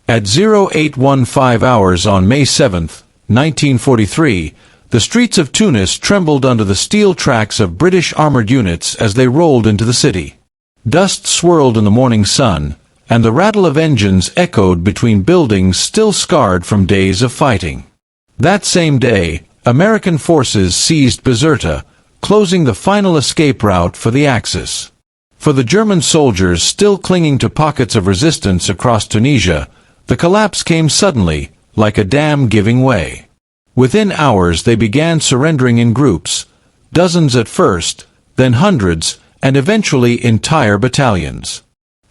At 0815 hours on May 7, 1943, the streets of Tunis trembled under the steel tracks of British armored units as they rolled into the city. Dust swirled in the morning sun, and the rattle of engines echoed between buildings still scarred from days of fighting. That same day, American forces seized Bizerta, closing the final escape route for the Axis. For the German soldiers still clinging to pockets of resistance across Tunisia, the collapse came suddenly, like a dam giving way. Within hours they began surrendering in groups, dozens at first, then hundreds, and eventually entire battalions.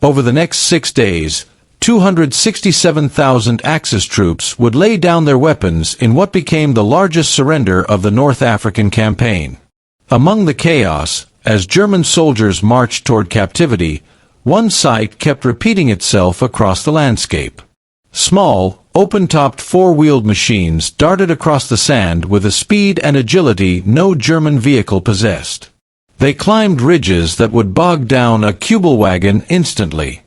Over the next 6 days, 267,000 Axis troops would lay down their weapons in what became the largest surrender of the North African campaign. Among the chaos, as German soldiers marched toward captivity, one sight kept repeating itself across the landscape. Small, open-topped four-wheeled machines darted across the sand with a speed and agility no German vehicle possessed. They climbed ridges that would bog down a Kübelwagen instantly.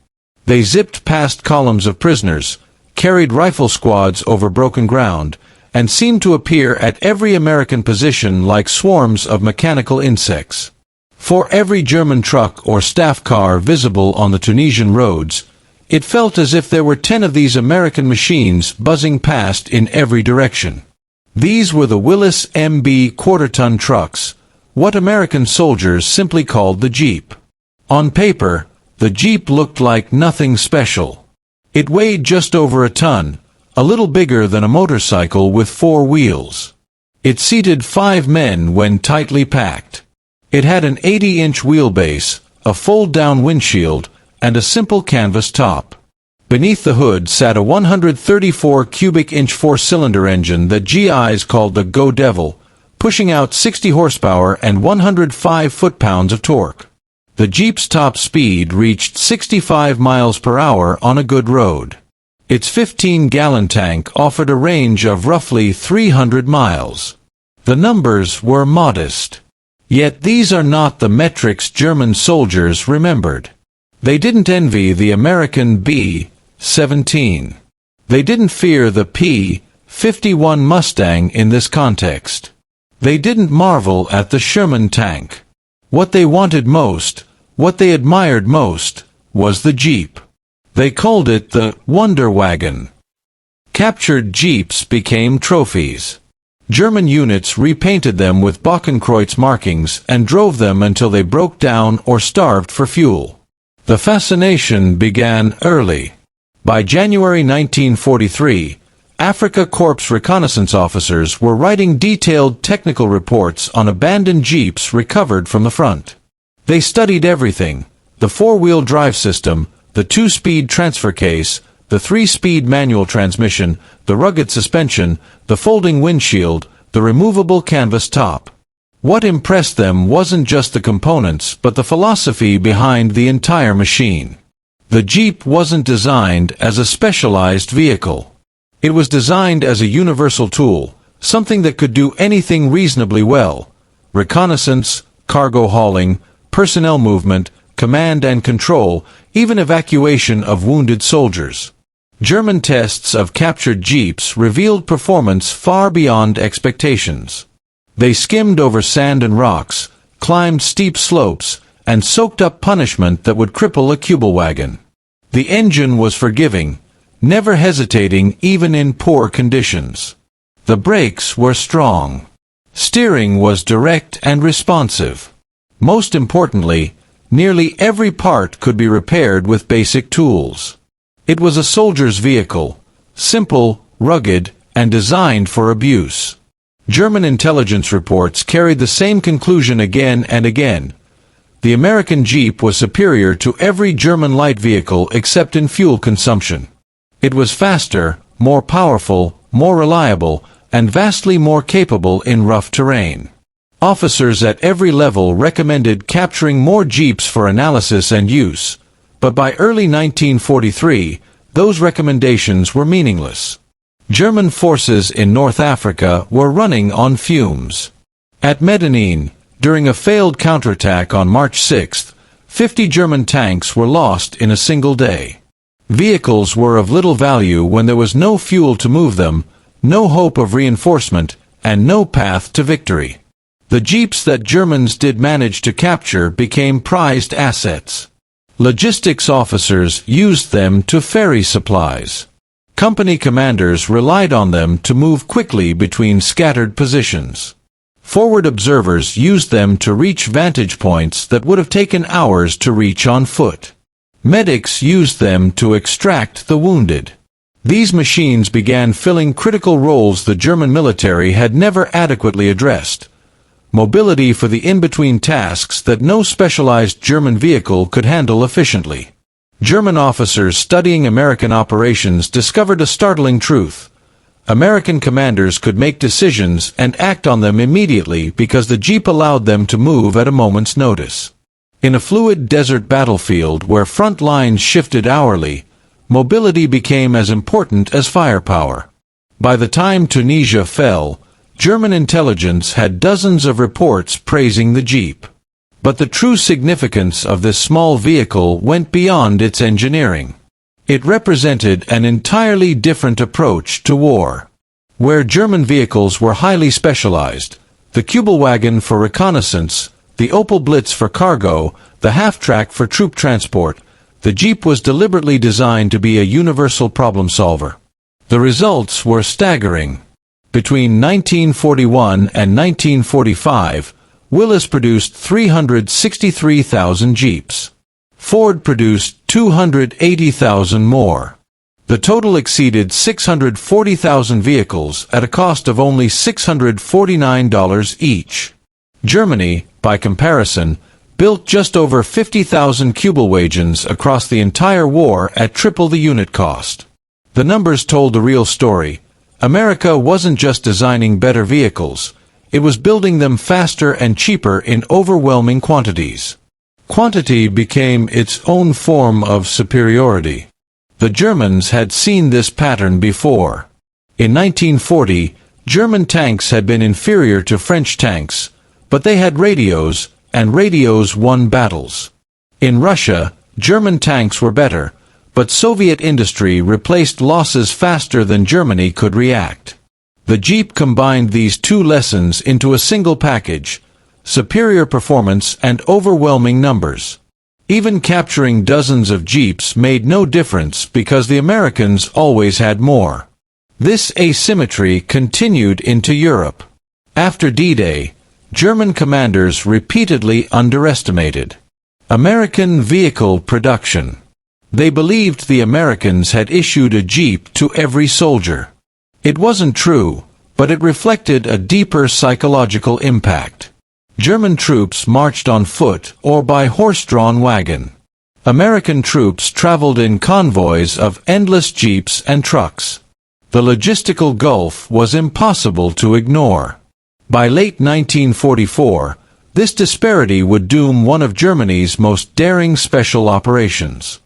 They zipped past columns of prisoners, carried rifle squads over broken ground, and seemed to appear at every American position like swarms of mechanical insects. For every German truck or staff car visible on the Tunisian roads, it felt as if there were 10 of these American machines buzzing past in every direction. These were the Willys MB quarter-ton trucks, what American soldiers simply called the Jeep. On paper, the Jeep looked like nothing special. It weighed just over a ton, a little bigger than a motorcycle with 4 wheels. It seated 5 men when tightly packed. It had an 80-inch wheelbase, a fold-down windshield, and a simple canvas top. Beneath the hood sat a 134 cubic inch 4-cylinder engine that GIs called the Go Devil, pushing out 60 horsepower and 105 foot-pounds of torque. The Jeep's top speed reached 65 miles per hour on a good road. Its 15-gallon tank offered a range of roughly 300 miles. The numbers were modest. Yet these are not the metrics German soldiers remembered. They didn't envy the American B-17. They didn't fear the P-51 Mustang in this context. They didn't marvel at the Sherman tank. What they wanted most, what they admired most, was the Jeep. They called it the Wonder Wagon. Captured Jeeps became trophies. German units repainted them with Bokenkreuz markings and drove them until they broke down or starved for fuel. The fascination began early. By January 1943, Africa Korps reconnaissance officers were writing detailed technical reports on abandoned Jeeps recovered from the front. They studied everything: the 4-wheel drive system, the 2-speed transfer case, the 3-speed manual transmission, the rugged suspension, the folding windshield, the removable canvas top. What impressed them wasn't just the components but the philosophy behind the entire machine. The Jeep wasn't designed as a specialized vehicle. It was designed as a universal tool, something that could do anything reasonably well: reconnaissance, cargo hauling, personnel movement, command and control, even evacuation of wounded soldiers. German tests of captured Jeeps revealed performance far beyond expectations. They skimmed over sand and rocks, climbed steep slopes, and soaked up punishment that would cripple a Kübelwagen. The engine was forgiving, never hesitating even in poor conditions. The brakes were strong. Steering was direct and responsive. Most importantly, nearly every part could be repaired with basic tools. It was a soldier's vehicle, simple, rugged, and designed for abuse. German intelligence reports carried the same conclusion again and again. The American Jeep was superior to every German light vehicle except in fuel consumption. It was faster, more powerful, more reliable, and vastly more capable in rough terrain. Officers at every level recommended capturing more Jeeps for analysis and use, but by early 1943, those recommendations were meaningless. German forces in North Africa were running on fumes. At Medellin, during a failed counterattack on March 6, 50 German tanks were lost in a single day. Vehicles were of little value when there was no fuel to move them, no hope of reinforcement, and no path to victory. The jeeps that Germans did manage to capture became prized assets. Logistics officers used them to ferry supplies. Company commanders relied on them to move quickly between scattered positions. Forward observers used them to reach vantage points that would have taken hours to reach on foot. Medics used them to extract the wounded. These machines began filling critical roles the German military had never adequately addressed. Mobility for the in-between tasks that no specialized German vehicle could handle efficiently. German officers studying American operations discovered a startling truth. American commanders could make decisions and act on them immediately because the jeep allowed them to move at a moment's notice. In a fluid desert battlefield where front lines shifted hourly, mobility became as important as firepower. By the time Tunisia fell, German intelligence had dozens of reports praising the jeep. But the true significance of this small vehicle went beyond its engineering. It represented an entirely different approach to war. Where German vehicles were highly specialized, the Kübelwagen for reconnaissance, the Opel Blitz for cargo, the half-track for troop transport, the jeep was deliberately designed to be a universal problem solver. The results were staggering. Between 1941 and 1945, Willys produced 363,000 jeeps. Ford produced 280,000 more. The total exceeded 640,000 vehicles at a cost of only $649 each. Germany, by comparison, built just over 50,000 Kübelwagens across the entire war at triple the unit cost. The numbers told the real story. America wasn't just designing better vehicles, it was building them faster and cheaper in overwhelming quantities. Quantity became its own form of superiority. The Germans had seen this pattern before. In 1940, German tanks had been inferior to French tanks, but they had radios, and radios won battles. In Russia, German tanks were better, but Soviet industry replaced losses faster than Germany could react. The Jeep combined these two lessons into a single package: superior performance and overwhelming numbers. Even capturing dozens of Jeeps made no difference because the Americans always had more. This asymmetry continued into Europe. After D-Day, German commanders repeatedly underestimated American vehicle production. They believed the Americans had issued a Jeep to every soldier. It wasn't true, but it reflected a deeper psychological impact. German troops marched on foot or by horse-drawn wagon. American troops traveled in convoys of endless jeeps and trucks. The logistical gulf was impossible to ignore. By late 1944, this disparity would doom one of Germany's most daring special operations.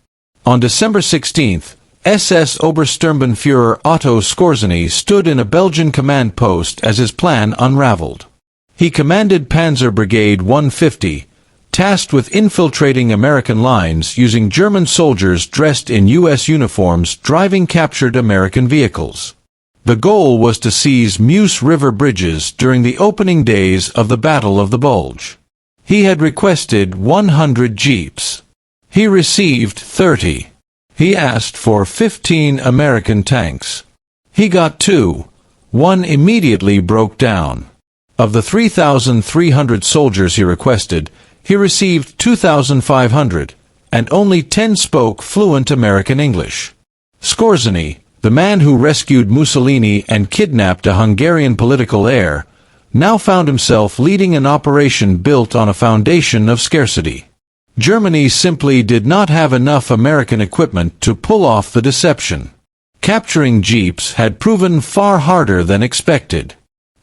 On December 16th, SS Obersturmbannführer Otto Skorzeny stood in a Belgian command post as his plan unraveled. He commanded Panzer Brigade 150, tasked with infiltrating American lines using German soldiers dressed in U.S. uniforms driving captured American vehicles. The goal was to seize Meuse River bridges during the opening days of the Battle of the Bulge. He had requested 100 jeeps. He received 30. He asked for 15 American tanks. He got 2. One immediately broke down. Of the 3,300 soldiers he requested, he received 2,500, and only 10 spoke fluent American English. Skorzeny, the man who rescued Mussolini and kidnapped a Hungarian political heir, now found himself leading an operation built on a foundation of scarcity. Germany simply did not have enough American equipment to pull off the deception. Capturing jeeps had proven far harder than expected.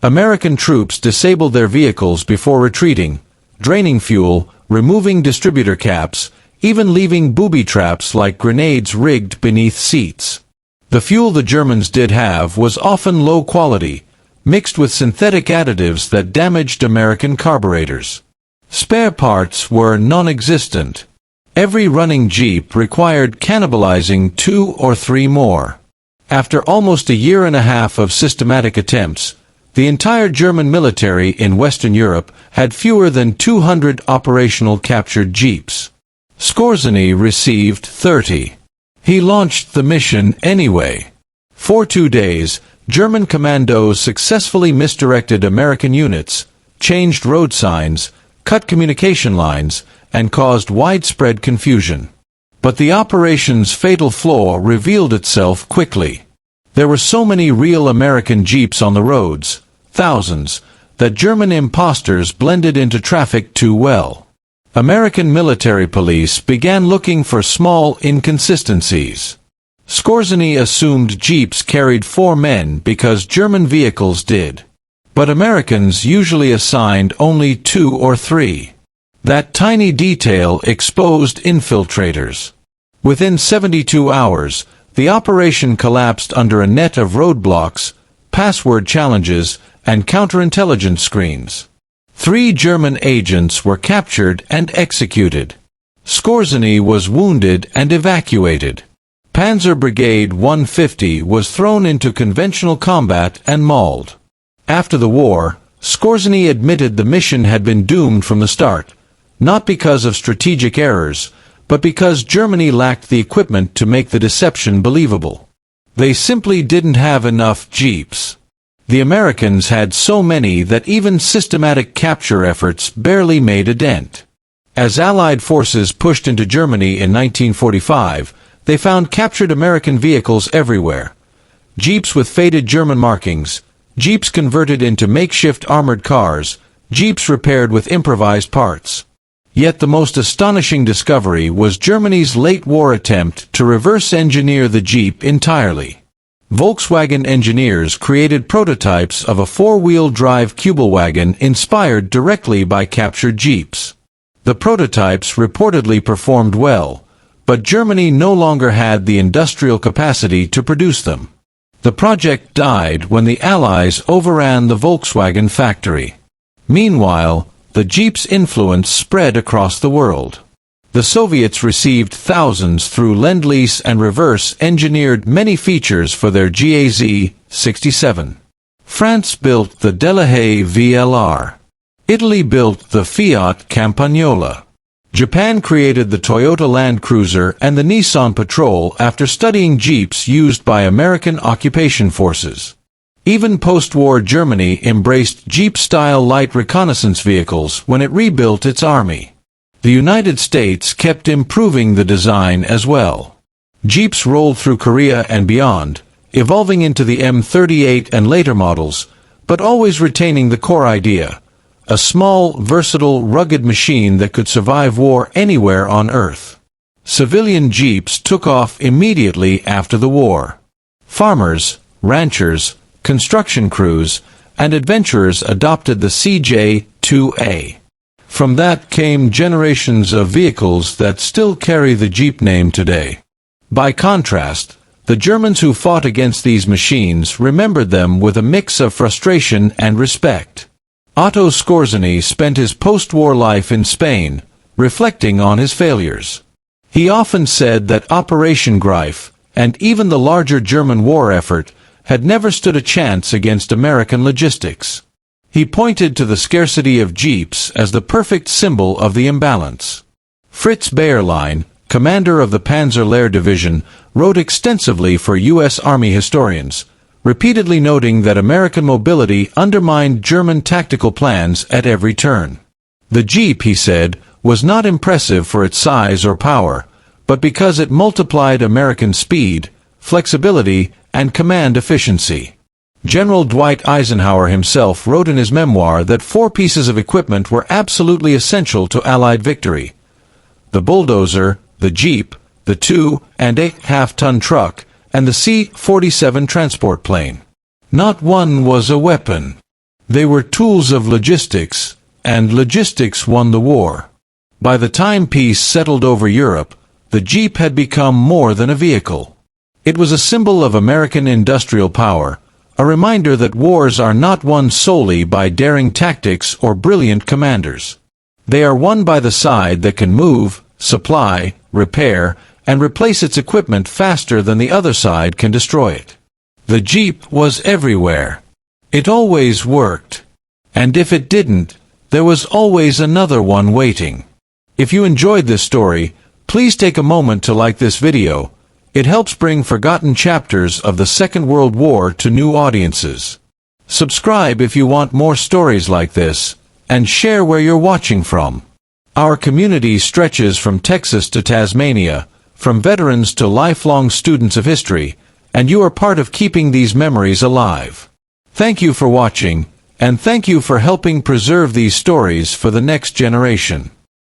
American troops disabled their vehicles before retreating, draining fuel, removing distributor caps, even leaving booby traps like grenades rigged beneath seats. The fuel the Germans did have was often low quality, mixed with synthetic additives that damaged American carburetors. Spare parts were non-existent. Every running jeep required cannibalizing 2 or 3 more. After almost a year and a half of systematic attempts, the entire German military in Western Europe had fewer than 200 operational captured jeeps. Skorzeny received 30. He launched the mission anyway. For 2 days, German commandos successfully misdirected American units, changed road signs, cut communication lines, and caused widespread confusion. But the operation's fatal flaw revealed itself quickly. There were so many real American jeeps on the roads, thousands, that German imposters blended into traffic too well. American military police began looking for small inconsistencies. Skorzeny assumed jeeps carried 4 men because German vehicles did. But Americans usually assigned only 2 or 3. That tiny detail exposed infiltrators. Within 72 hours, the operation collapsed under a net of roadblocks, password challenges, and counterintelligence screens. 3 German agents were captured and executed. Skorzeny was wounded and evacuated. Panzer Brigade 150 was thrown into conventional combat and mauled. After the war, Skorzeny admitted the mission had been doomed from the start, not because of strategic errors, but because Germany lacked the equipment to make the deception believable. They simply didn't have enough jeeps. The Americans had so many that even systematic capture efforts barely made a dent. As Allied forces pushed into Germany in 1945, they found captured American vehicles everywhere. Jeeps with faded German markings, jeeps converted into makeshift armored cars, jeeps repaired with improvised parts. Yet the most astonishing discovery was Germany's late-war attempt to reverse-engineer the Jeep entirely. Volkswagen engineers created prototypes of a 4-wheel drive Kübelwagen inspired directly by captured Jeeps. The prototypes reportedly performed well, but Germany no longer had the industrial capacity to produce them. The project died when the Allies overran the Volkswagen factory. Meanwhile, the Jeep's influence spread across the world. The Soviets received thousands through Lend-Lease and reverse-engineered many features for their GAZ-67. France built the Delahaye VLR. Italy built the Fiat Campagnola. Japan created the Toyota Land Cruiser and the Nissan Patrol after studying Jeeps used by American occupation forces. Even post-war Germany embraced Jeep-style light reconnaissance vehicles when it rebuilt its army. The United States kept improving the design as well. Jeeps rolled through Korea and beyond, evolving into the M38 and later models, but always retaining the core idea: a small, versatile, rugged machine that could survive war anywhere on Earth. Civilian Jeeps took off immediately after the war. Farmers, ranchers, construction crews, and adventurers adopted the CJ-2A. From that came generations of vehicles that still carry the Jeep name today. By contrast, the Germans who fought against these machines remembered them with a mix of frustration and respect. Otto Skorzeny spent his post-war life in Spain, reflecting on his failures. He often said that Operation Greif, and even the larger German war effort, had never stood a chance against American logistics. He pointed to the scarcity of Jeeps as the perfect symbol of the imbalance. Fritz Bayerlein, commander of the Panzer Lehr Division, wrote extensively for U.S. Army historians, repeatedly noting that American mobility undermined German tactical plans at every turn. The Jeep, he said, was not impressive for its size or power, but because it multiplied American speed, flexibility, and command efficiency. General Dwight Eisenhower himself wrote in his memoir that 4 pieces of equipment were absolutely essential to Allied victory: the bulldozer, the Jeep, the 2.5-ton truck, and the C-47 transport plane. Not one was a weapon. They were tools of logistics, and logistics won the war. By the time peace settled over Europe, the Jeep had become more than a vehicle. It was a symbol of American industrial power, a reminder that wars are not won solely by daring tactics or brilliant commanders. They are won by the side that can move, supply, repair, and replace its equipment faster than the other side can destroy it. The Jeep was everywhere. It always worked. And if it didn't, there was always another one waiting. If you enjoyed this story, please take a moment to like this video. It helps bring forgotten chapters of the Second World War to new audiences. Subscribe if you want more stories like this, and share where you're watching from. Our community stretches from Texas to Tasmania, from veterans to lifelong students of history, and you are part of keeping these memories alive. Thank you for watching, and thank you for helping preserve these stories for the next generation.